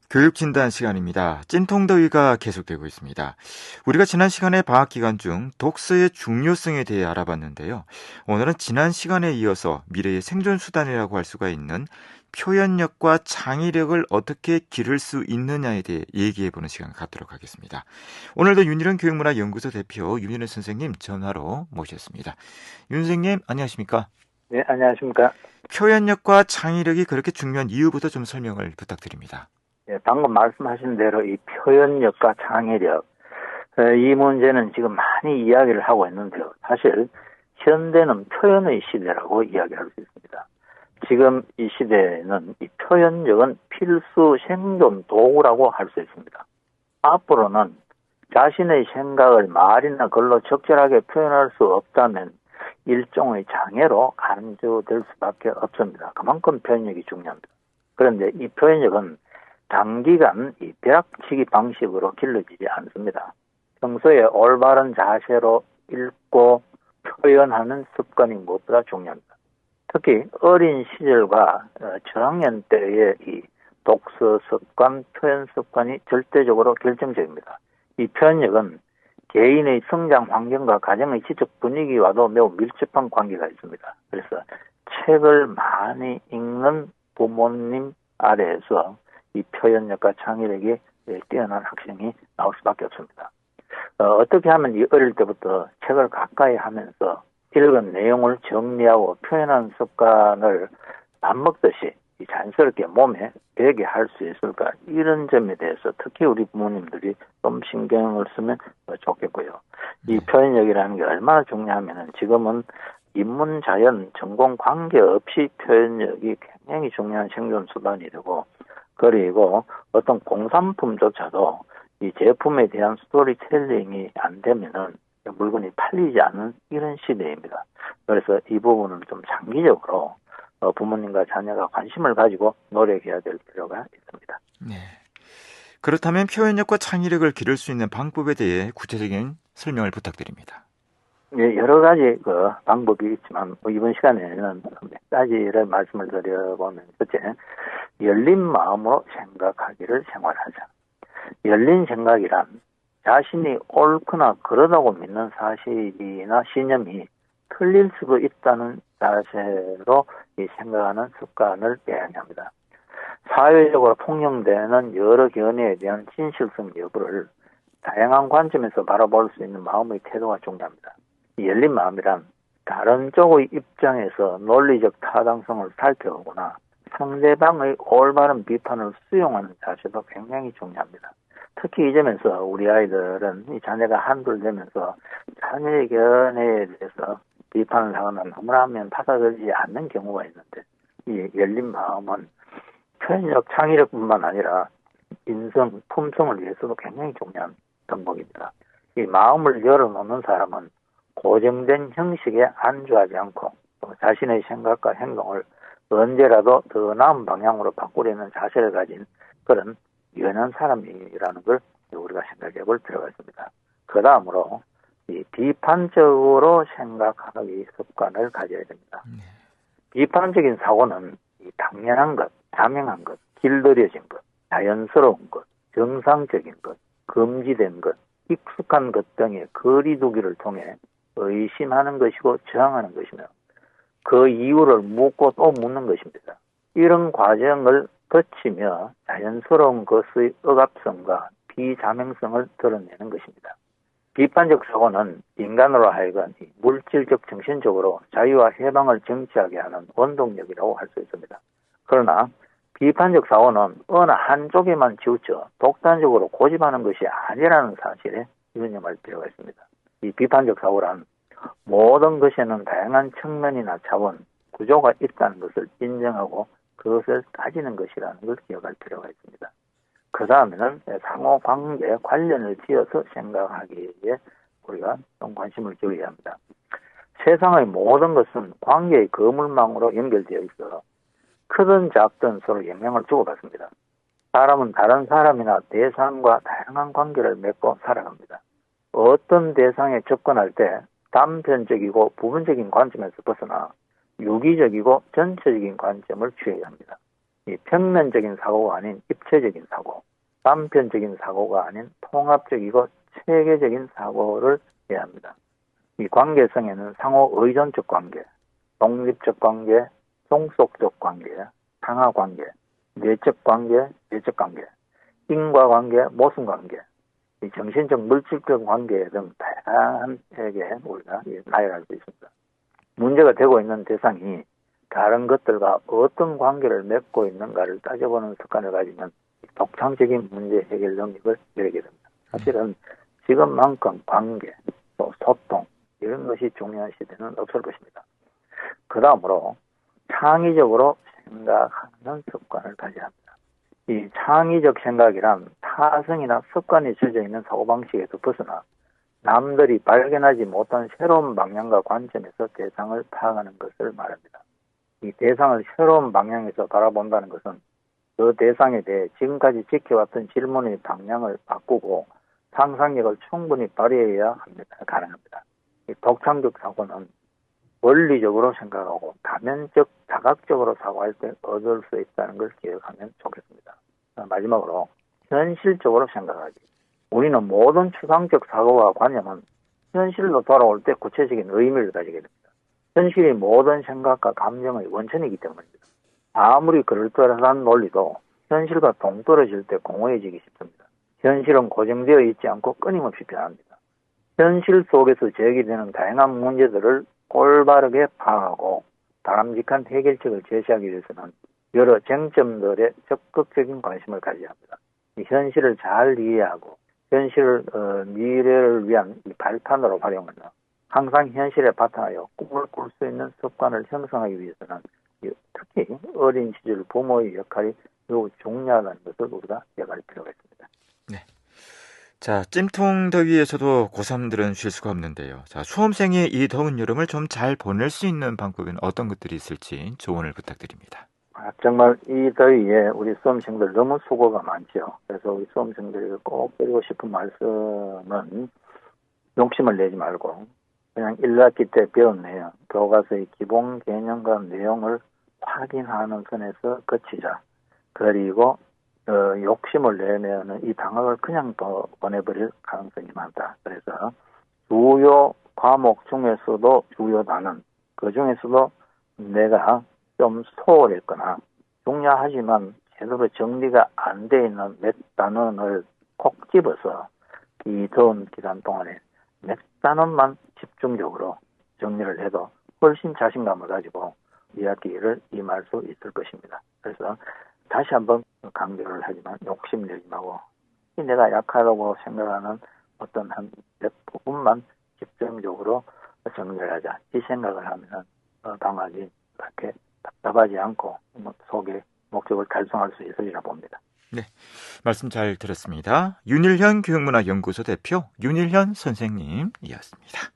교육 진단 시간입니다. 찐통더위가 계속되고 있습니다. 우리가 지난 시간에 방학 기간 중 독서의 중요성에 대해 알아봤는데요. 오늘은 지난 시간에 이어서 미래의 생존 수단이라고 할 수가 있는 표현력과 창의력을 어떻게 기를 수 있느냐에 대해 얘기해보는 시간 갖도록 하겠습니다. 오늘도 윤일은 교육문화연구소 대표 윤일은 선생님 전화로 모셨습니다. 윤 선생님 안녕하십니까? 네, 안녕하십니까. 표현력과 창의력이 그렇게 중요한 이유부터 좀 설명을 부탁드립니다. 예, 방금 말씀하신 대로 이 표현력과 창의력, 이 문제는 지금 많이 이야기를 하고 있는데요. 사실 현대는 표현의 시대라고 이야기할 수 있습니다. 지금 이 시대에는 이 표현력은 필수 생존 도구라고 할 수 있습니다. 앞으로는 자신의 생각을 말이나 글로 적절하게 표현할 수 없다면 일종의 장애로 간주될 수밖에 없습니다. 그만큼 표현력이 중요합니다. 그런데 이 표현력은 단기간 이 벼락치기 방식으로 길러지지 않습니다. 평소에 올바른 자세로 읽고 표현하는 습관이 무엇보다 중요합니다. 특히 어린 시절과 저학년 때의 이 독서 습관, 표현 습관이 절대적으로 결정적입니다. 이 표현력은 개인의 성장 환경과 가정의 지적 분위기와도 매우 밀접한 관계가 있습니다. 그래서 책을 많이 읽는 부모님 아래에서 이 표현력과 창의력이 뛰어난 학생이 나올 수밖에 없습니다. 어떻게 하면 이 어릴 때부터 책을 가까이 하면서 읽은 내용을 정리하고 표현하는 습관을 밥 먹듯이 자연스럽게 몸에 배게 할 수 있을까, 이런 점에 대해서 특히 우리 부모님들이 좀 신경을 쓰면 좋겠고요. 이 표현력이라는 게 얼마나 중요하면은 지금은 인문, 자연, 전공 관계없이 표현력이 굉장히 중요한 생존 수단이 되고, 그리고 어떤 공산품조차도 이 제품에 대한 스토리텔링이 안 되면은 물건이 팔리지 않는 이런 시대입니다. 그래서 이 부분은 좀 장기적으로 부모님과 자녀가 관심을 가지고 노력해야 될 필요가 있습니다. 네. 그렇다면 표현력과 창의력을 기를 수 있는 방법에 대해 구체적인 설명을 부탁드립니다. 예, 여러 가지 방법이 있지만 이번 시간에는 몇 가지를 말씀을 드려보면, 첫째, 열린 마음으로 생각하기를 생활하자. 열린 생각이란 자신이 옳거나 그러다고 믿는 사실이나 신념이 틀릴 수도 있다는 자세로 이 생각하는 습관을 배양합니다. 사회적으로 통용되는 여러 견해에 대한 진실성 여부를 다양한 관점에서 바라볼 수 있는 마음의 태도가 중요합니다. 이 열린 마음이란 다른 쪽의 입장에서 논리적 타당성을 살펴보거나 상대방의 올바른 비판을 수용하는 자세도 굉장히 중요합니다. 특히 이 점에서 우리 아이들은 이 자녀가 한둘 되면서 자녀의 견해에 대해서 비판을 하거나 너무나 하면 받아들이지 않는 경우가 있는데, 이 열린 마음은 표현력, 창의력뿐만 아니라 인성, 품성을 위해서도 굉장히 중요한 덕목입니다. 이 마음을 열어놓는 사람은 고정된 형식에 안주하지 않고 자신의 생각과 행동을 언제라도 더 나은 방향으로 바꾸려는 자세를 가진 그런 유연한 사람이라는 걸 우리가 생각해 볼 필요가 있습니다. 그 다음으로 이 비판적으로 생각하기 습관을 가져야 됩니다. 비판적인 사고는 이 당연한 것, 자명한 것, 길들여진 것, 자연스러운 것, 정상적인 것, 금지된 것, 익숙한 것 등의 거리두기를 통해 의심하는 것이고 저항하는 것이며, 그 이유를 묻고 또 묻는 것입니다. 이런 과정을 거치며 자연스러운 것의 억압성과 비자명성을 드러내는 것입니다. 비판적 사고는 인간으로 하여금 물질적, 정신적으로 자유와 해방을 정치하게 하는 원동력이라고 할 수 있습니다. 그러나 비판적 사고는 어느 한쪽에만 치우쳐 독단적으로 고집하는 것이 아니라는 사실에 유념할 필요가 있습니다. 이 비판적 사고란 모든 것에는 다양한 측면이나 차원, 구조가 있다는 것을 인정하고 그것을 따지는 것이라는 걸 기억할 필요가 있습니다. 그 다음에는 상호관계 관련을 지어서 생각하기에 우리가 좀 관심을 기울여야 합니다. 세상의 모든 것은 관계의 거물망으로 연결되어 있어 크든 작든 서로 영향을 주고받습니다. 사람은 다른 사람이나 대상과 다양한 관계를 맺고 살아갑니다. 어떤 대상에 접근할 때 단편적이고 부분적인 관점에서 벗어나 유기적이고 전체적인 관점을 취해야 합니다. 이 평면적인 사고가 아닌 입체적인 사고, 단편적인 사고가 아닌 통합적이고 체계적인 사고를 해야 합니다. 이 관계성에는 상호 의존적 관계, 독립적 관계, 종속적 관계, 상하 관계, 내적 관계, 내적 관계, 인과관계, 모순관계, 이 정신적, 물질적 관계 등 다양하게 우리가 나열할 수 있습니다. 문제가 되고 있는 대상이 다른 것들과 어떤 관계를 맺고 있는가를 따져보는 습관을 가지면 독창적인 문제 해결 능력을 열게 됩니다. 사실은 지금만큼 관계, 또 소통 이런 것이 중요한 시대는 없을 것입니다. 그 다음으로 창의적으로 생각하는 습관을 가져야 합니다. 이 창의적 생각이란 타성이나 습관이 젖어 있는 사고방식에서 벗어나 남들이 발견하지 못한 새로운 방향과 관점에서 대상을 파악하는 것을 말합니다. 이 대상을 새로운 방향에서 바라본다는 것은 그 대상에 대해 지금까지 지켜왔던 질문의 방향을 바꾸고 상상력을 충분히 발휘해야 가능합니다. 이 독창적 사고는 원리적으로 생각하고 다면적, 다각적으로 사고할 때 얻을 수 있다는 걸 기억하면 좋겠습니다. 마지막으로 현실적으로 생각하기. 우리는 모든 추상적 사고와 관념은 현실로 돌아올 때 구체적인 의미를 가지게 됩니다. 현실이 모든 생각과 감정의 원천이기 때문입니다. 아무리 그럴듯한 논리도 현실과 동떨어질 때 공허해지기 쉽습니다. 현실은 고정되어 있지 않고 끊임없이 변합니다. 현실 속에서 제기되는 다양한 문제들을 올바르게 파악하고 바람직한 해결책을 제시하기 위해서는 여러 쟁점들에 적극적인 관심을 가져야 합니다. 이 현실을 잘 이해하고 현실을 미래를 위한 이 발판으로 활용하며 항상 현실에 바탕하여 꿈을 꿀 수 있는 습관을 형성하기 위해서는 특히 어린 시절 부모의 역할이 매우 중요하다는 것을 우리가 기억할 필요가 있습니다. 네. 자, 찜통 더위에서도 고3들은 쉴 수가 없는데요. 자, 수험생이 이 더운 여름을 좀 잘 보낼 수 있는 방법은 어떤 것들이 있을지 조언을 부탁드립니다. 정말 이 더위에 우리 수험생들 너무 수고가 많죠. 그래서 우리 수험생들에게 꼭 드리고 싶은 말씀은 욕심을 내지 말고 그냥 1학기 때 배운 내용, 교과서의 기본 개념과 내용을 확인하는 선에서 거치자. 그리고 욕심을 내면 이 방학을 그냥 또 보내버릴 가능성이 많다. 그래서 주요 과목 중에서도 주요 단원, 그 중에서도 내가 좀 소홀했거나 중요하지만 제대로 정리가 안 돼 있는 몇 단원을 콕 집어서 이 더운 기간 동안에 몇 단원만 집중적으로 정리를 해도 훨씬 자신감을 가지고 2학기를 임할 수 있을 것입니다. 그래서 다시 한번 강조를 하지만 욕심내지 말고 내가 약하다고 생각하는 어떤 한 몇 부분만 집중적으로 정리를 하자. 이 생각을 하면 방학이 그렇게 답답하지 않고 속에 목적을 달성할 수 있으리라 봅니다. 네, 말씀 잘 들었습니다. 윤일현 교육문화연구소 대표 윤일현 선생님이었습니다.